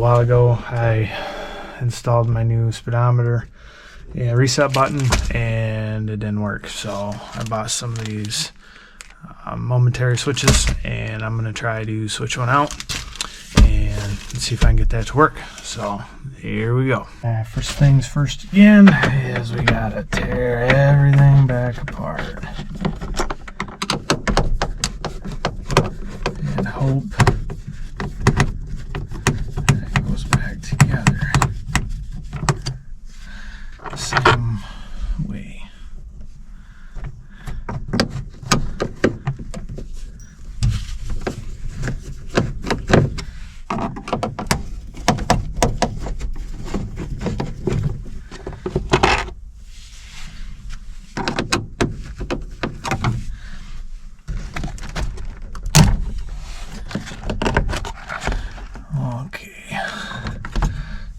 while ago I installed my new speedometer and reset button, and it didn't work. So I bought some of these momentary switches, and I'm going to try to switch one out and see if I can get that to work. So here we go. First things first again is we gotta tear everything back apart and hope it goes back together the same way.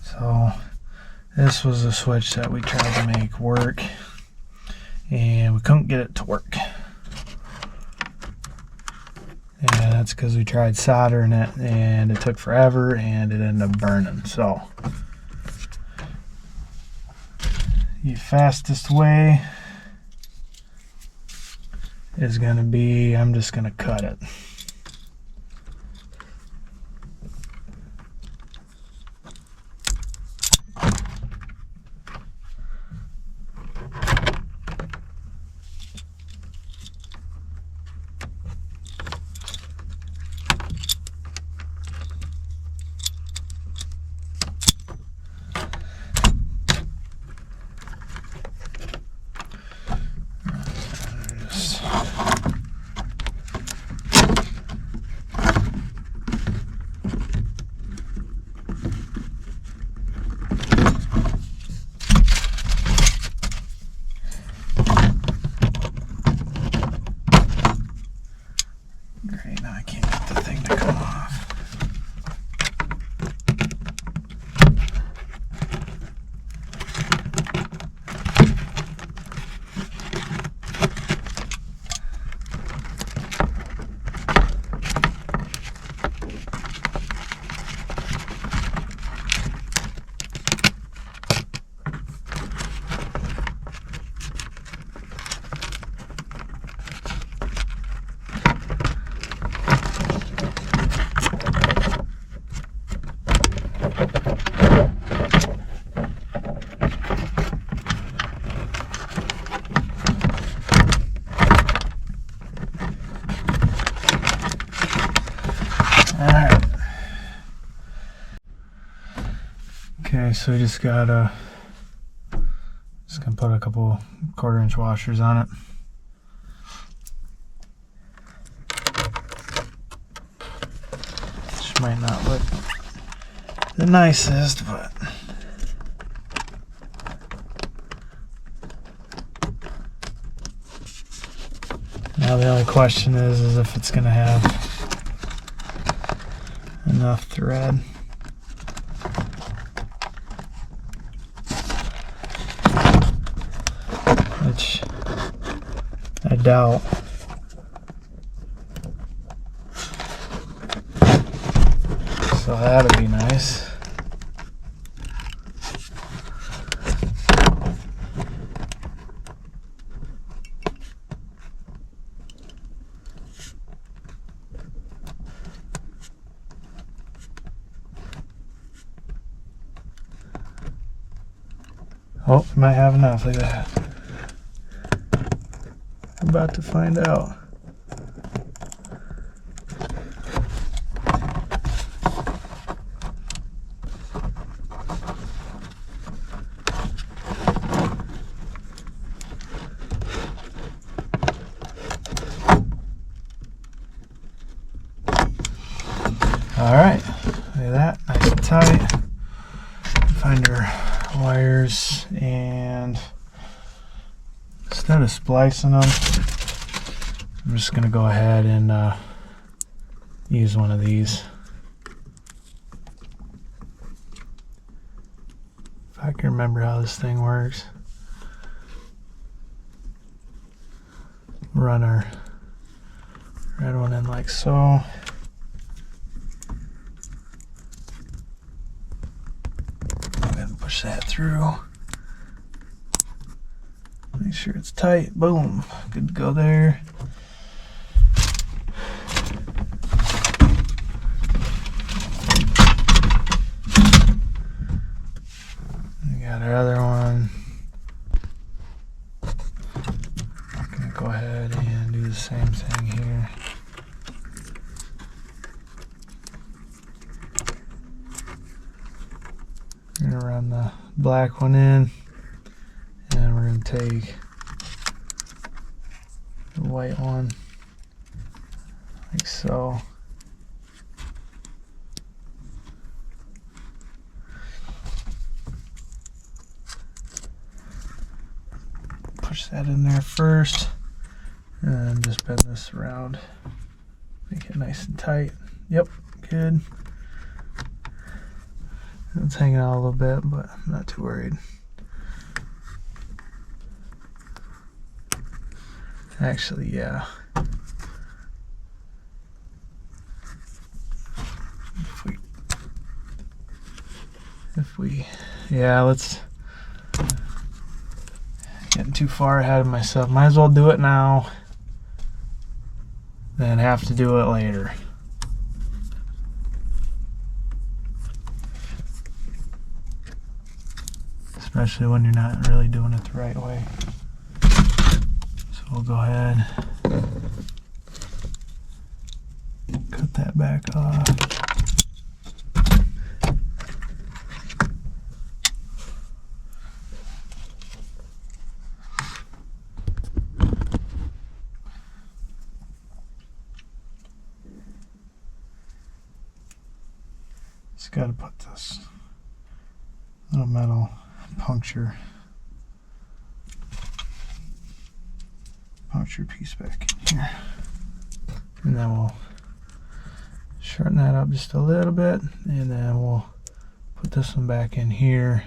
So this was a switch that we tried to make work, and we couldn't get it to work. And that's because we tried soldering it, and it took forever, and it ended up burning. So the fastest way is going to be, I'm just going to cut it. Great, now I can't get the thing to come off. Alright. Okay, so we just gonna put a couple 1/4 inch washers on it. Which might not look the nicest, but now the only question is if it's gonna have enough thread. Which I doubt. So that'll be nice. Oh, might have enough. Look at that. I'm about to find out. Alright, look at that, nice and tight. Find our wires, and instead of splicing them, I'm just going to go ahead and use one of these. If I can remember how this thing works. Run our red one in like so. push that through. Make sure it's tight. Boom. Good to go there. We got our other one. Gonna go ahead and do the same thing here. We're gonna run the black one in, and we're gonna take the white one like so. Push that in there first, and then just bend this around. Make it nice and tight. Yep, good. It's hanging out a little bit, but I'm not too worried. Actually, yeah. Let's. Getting too far ahead of myself. Might as well do it now, then have to do it later. Especially when you're not really doing it the right way. So we'll go ahead, cut that back off. Just got to put this little metal puncture piece back in here, and then we'll shorten that up just a little bit, and then we'll put this one back in here,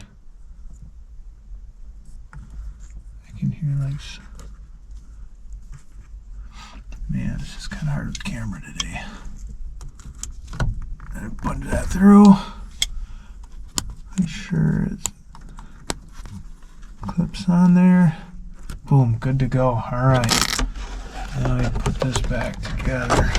like so. Man, it's just kind of hard with the camera today. And punch that through. Make sure it clips on there. Boom, good to go. All right. Now we put this back together.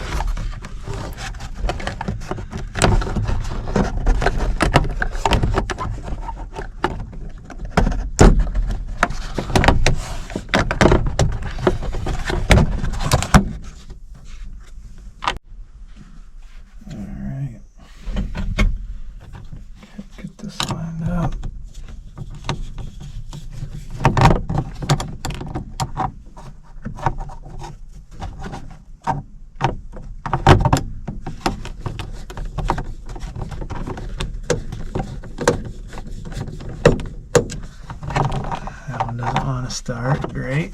Start, great.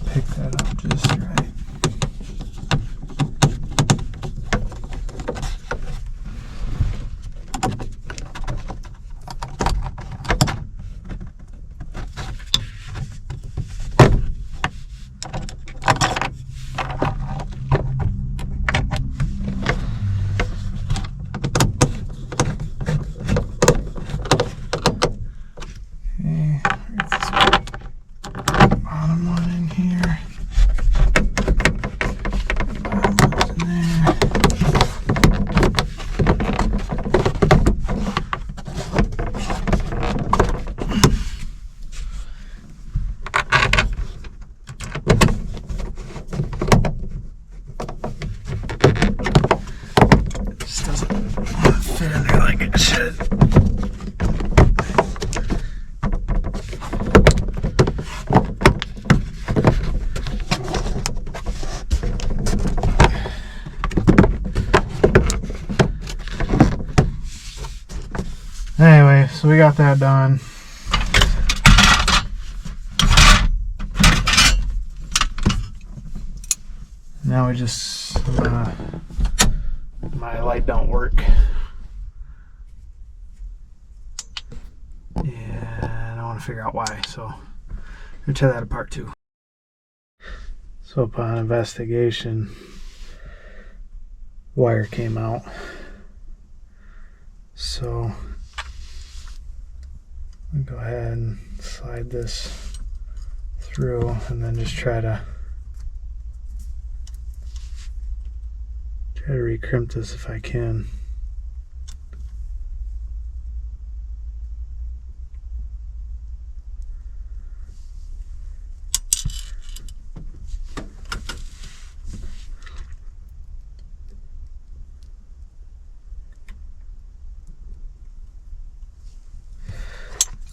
Pick that up just right. Fit in there like it should. Anyway, so we got that done. Now we just my light don't work. And I want to figure out why, so I'm going to tear that apart too. So upon investigation, wire came out. So I'll go ahead and slide this through and then just try to recrimp this if I can.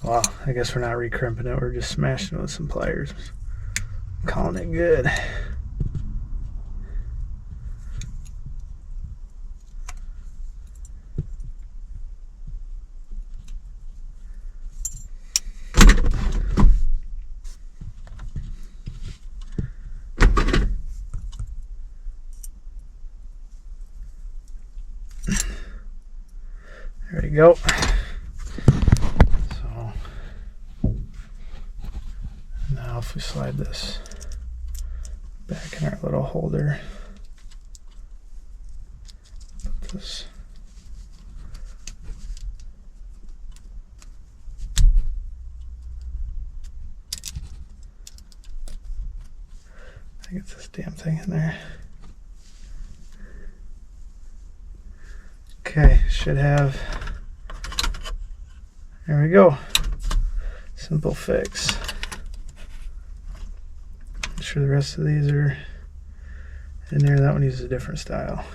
Well, I guess we're not recrimping it, we're just smashing it with some pliers. I'm calling it good. There we go. Now if we slide this back in our little holder, put this I get this damn thing in there. Okay, should have, there we go. Simple fix. Sure the rest of these are in there. That one uses a different style.